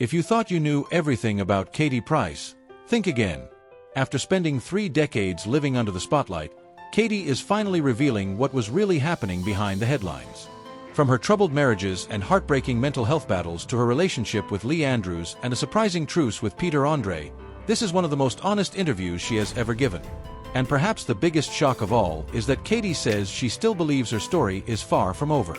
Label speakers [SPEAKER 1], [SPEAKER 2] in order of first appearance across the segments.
[SPEAKER 1] If you thought you knew everything about Katie Price, think again. After spending 3 decades living under the spotlight, Katie is finally revealing what was really happening behind the headlines. From her troubled marriages and heartbreaking mental health battles to her relationship with Lee Andrews and a surprising truce with Peter Andre, this is one of the most honest interviews she has ever given. And perhaps the biggest shock of all is that Katie says she still believes her story is far from over.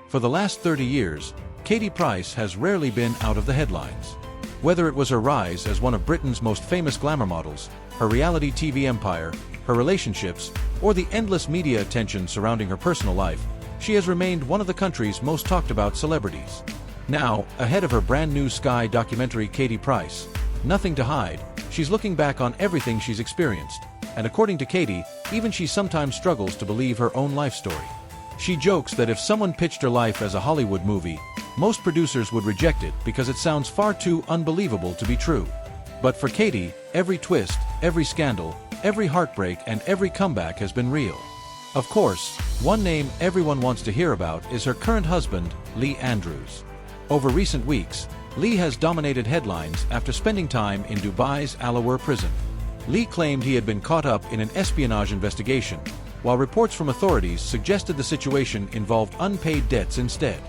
[SPEAKER 1] For the last 30 years, Katie Price has rarely been out of the headlines. Whether it was her rise as one of Britain's most famous glamour models, her reality TV empire, her relationships, or the endless media attention surrounding her personal life, she has remained one of the country's most talked about celebrities. Now, ahead of her brand new Sky documentary Katie Price, Nothing to Hide, she's looking back on everything she's experienced. And according to Katie, even she sometimes struggles to believe her own life story. She jokes that if someone pitched her life as a Hollywood movie, most producers would reject it because it sounds far too unbelievable to be true. But for Katie, every twist, every scandal, every heartbreak, and every comeback has been real. Of course, one name everyone wants to hear about is her current husband, Lee Andrews. Over recent weeks, Lee has dominated headlines after spending time in Dubai's Al Awar prison. Lee claimed he had been caught up in an espionage investigation, while reports from authorities suggested the situation involved unpaid debts instead.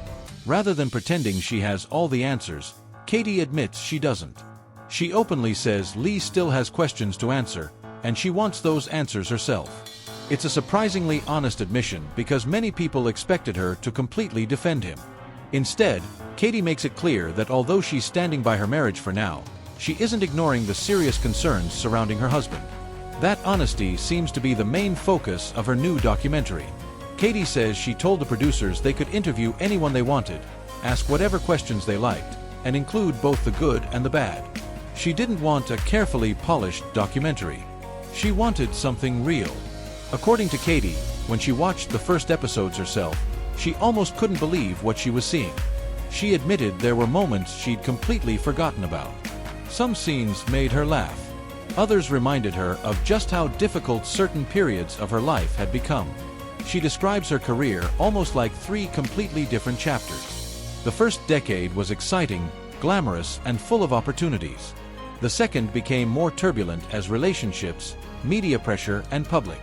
[SPEAKER 1] Rather than pretending she has all the answers, Katie admits she doesn't. She openly says Lee still has questions to answer, and she wants those answers herself. It's a surprisingly honest admission because many people expected her to completely defend him. Instead, Katie makes it clear that although she's standing by her marriage for now, she isn't ignoring the serious concerns surrounding her husband. That honesty seems to be the main focus of her new documentary. Katie says she told the producers they could interview anyone they wanted, ask whatever questions they liked, and include both the good and the bad. She didn't want a carefully polished documentary. She wanted something real. According to Katie, when she watched the first episodes herself, she almost couldn't believe what she was seeing. She admitted there were moments she'd completely forgotten about. Some scenes made her laugh. Others reminded her of just how difficult certain periods of her life had become. She describes her career almost like 3 completely different chapters. The first decade was exciting, glamorous, and full of opportunities. The second became more turbulent as relationships, media pressure, and public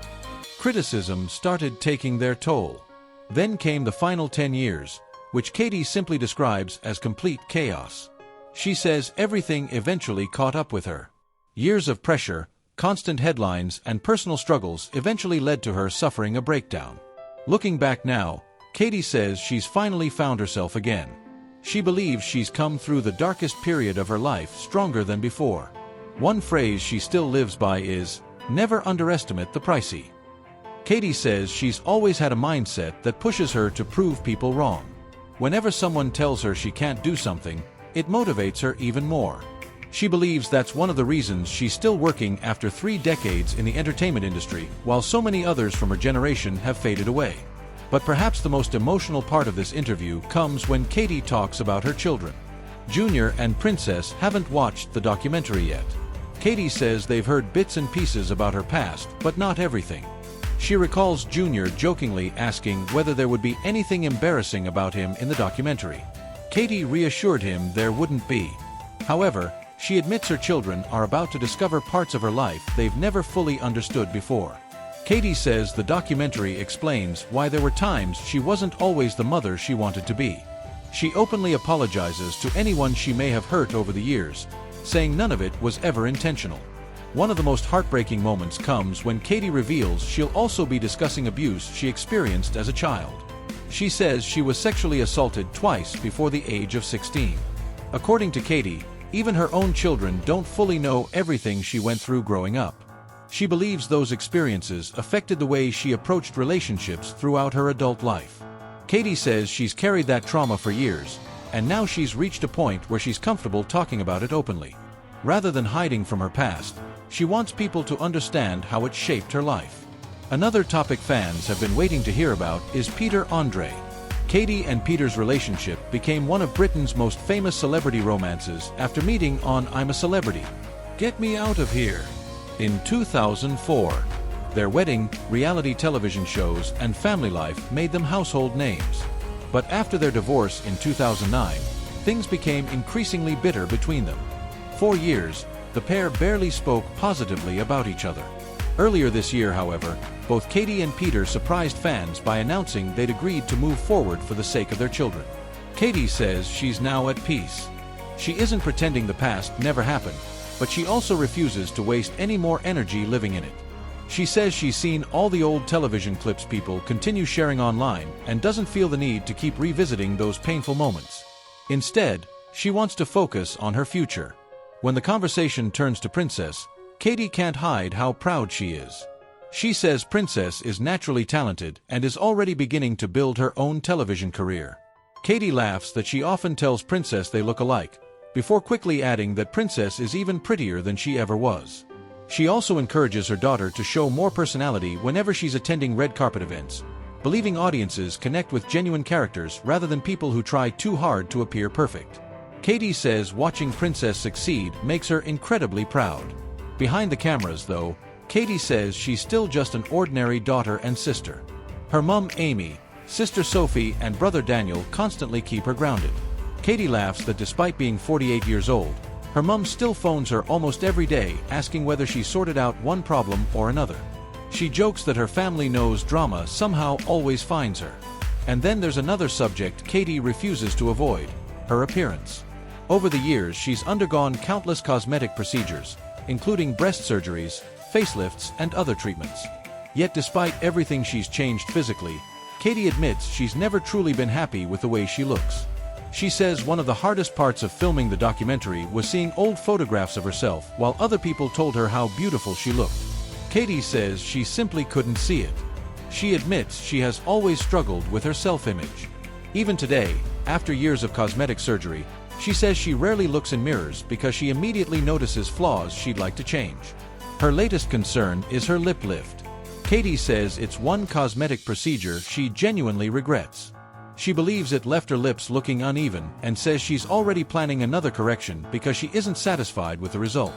[SPEAKER 1] criticism started taking their toll. Then came the final 10 years, which Katie simply describes as complete chaos. She says everything eventually caught up with her. Years of pressure, constant headlines, and personal struggles eventually led to her suffering a breakdown. Looking back now, Katie says she's finally found herself again. She believes she's come through the darkest period of her life stronger than before. One phrase she still lives by is, "Never underestimate the pricey." Katie says she's always had a mindset that pushes her to prove people wrong. Whenever someone tells her she can't do something, it motivates her even more. She believes that's one of the reasons she's still working after 3 decades in the entertainment industry, while so many others from her generation have faded away. But perhaps the most emotional part of this interview comes when Katie talks about her children. Junior and Princess haven't watched the documentary yet. Katie says they've heard bits and pieces about her past, but not everything. She recalls Junior jokingly asking whether there would be anything embarrassing about him in the documentary. Katie reassured him there wouldn't be. However, she admits her children are about to discover parts of her life they've never fully understood before. Katie says the documentary explains why there were times she wasn't always the mother she wanted to be. She openly apologizes to anyone she may have hurt over the years, saying none of it was ever intentional. One of the most heartbreaking moments comes when Katie reveals she'll also be discussing abuse she experienced as a child. She says she was sexually assaulted twice before the age of 16. According to Katie, even her own children don't fully know everything she went through growing up. She believes those experiences affected the way she approached relationships throughout her adult life. Katie says she's carried that trauma for years, and now she's reached a point where she's comfortable talking about it openly. Rather than hiding from her past, she wants people to understand how it shaped her life. Another topic fans have been waiting to hear about is Peter Andre. Katie and Peter's relationship became one of Britain's most famous celebrity romances after meeting on I'm a Celebrity, Get Me Out of Here in 2004. Their wedding, reality television shows, and family life made them household names. But after their divorce in 2009, things became increasingly bitter between them. For years, the pair barely spoke positively about each other. Earlier this year, however, both Katie and Peter surprised fans by announcing they'd agreed to move forward for the sake of their children. Katie says she's now at peace. She isn't pretending the past never happened, but she also refuses to waste any more energy living in it. She says she's seen all the old television clips people continue sharing online and doesn't feel the need to keep revisiting those painful moments. Instead, she wants to focus on her future. When the conversation turns to Princess, Katie can't hide how proud she is. She says Princess is naturally talented and is already beginning to build her own television career. Katie laughs that she often tells Princess they look alike, before quickly adding that Princess is even prettier than she ever was. She also encourages her daughter to show more personality whenever she's attending red carpet events, believing audiences connect with genuine characters rather than people who try too hard to appear perfect. Katie says watching Princess succeed makes her incredibly proud. Behind the cameras, though, Katie says she's still just an ordinary daughter and sister. Her mom Amy, sister Sophie, and brother Daniel constantly keep her grounded. Katie laughs that despite being 48 years old, her mom still phones her almost every day asking whether she sorted out one problem or another. She jokes that her family knows drama somehow always finds her. And then there's another subject Katie refuses to avoid: her appearance. Over the years, she's undergone countless cosmetic procedures, including breast surgeries, facelifts, and other treatments. Yet despite everything she's changed physically, Katie admits she's never truly been happy with the way she looks. She says one of the hardest parts of filming the documentary was seeing old photographs of herself while other people told her how beautiful she looked. Katie says she simply couldn't see it. She admits she has always struggled with her self-image. Even today, after years of cosmetic surgery, she says she rarely looks in mirrors because she immediately notices flaws she'd like to change. Her latest concern is her lip lift. Katie says it's one cosmetic procedure she genuinely regrets. She believes it left her lips looking uneven and says she's already planning another correction because she isn't satisfied with the result.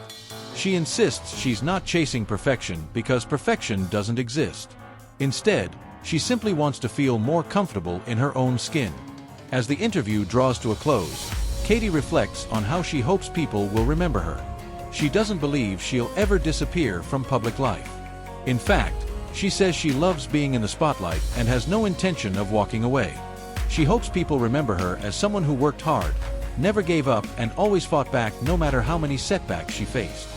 [SPEAKER 1] She insists she's not chasing perfection because perfection doesn't exist. Instead, she simply wants to feel more comfortable in her own skin. As the interview draws to a close, Katie reflects on how she hopes people will remember her. She doesn't believe she'll ever disappear from public life. In fact, she says she loves being in the spotlight and has no intention of walking away. She hopes people remember her as someone who worked hard, never gave up, and always fought back no matter how many setbacks she faced.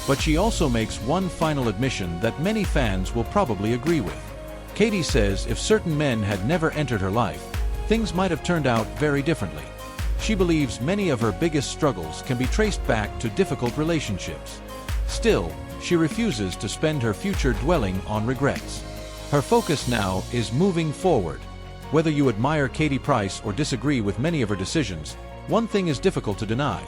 [SPEAKER 1] But she also makes one final admission that many fans will probably agree with. Katie says if certain men had never entered her life, things might have turned out very differently. She believes many of her biggest struggles can be traced back to difficult relationships. Still, she refuses to spend her future dwelling on regrets. Her focus now is moving forward. Whether you admire Katie Price or disagree with many of her decisions, one thing is difficult to deny.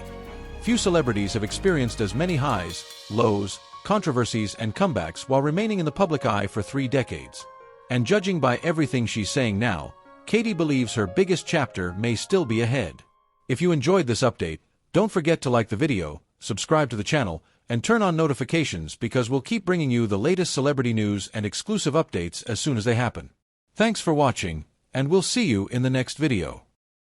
[SPEAKER 1] Few celebrities have experienced as many highs, lows, controversies, and comebacks while remaining in the public eye for 3 decades. And judging by everything she's saying now, Katie believes her biggest chapter may still be ahead. If you enjoyed this update, don't forget to like the video, subscribe to the channel, and turn on notifications because we'll keep bringing you the latest celebrity news and exclusive updates as soon as they happen. Thanks for watching, and we'll see you in the next video.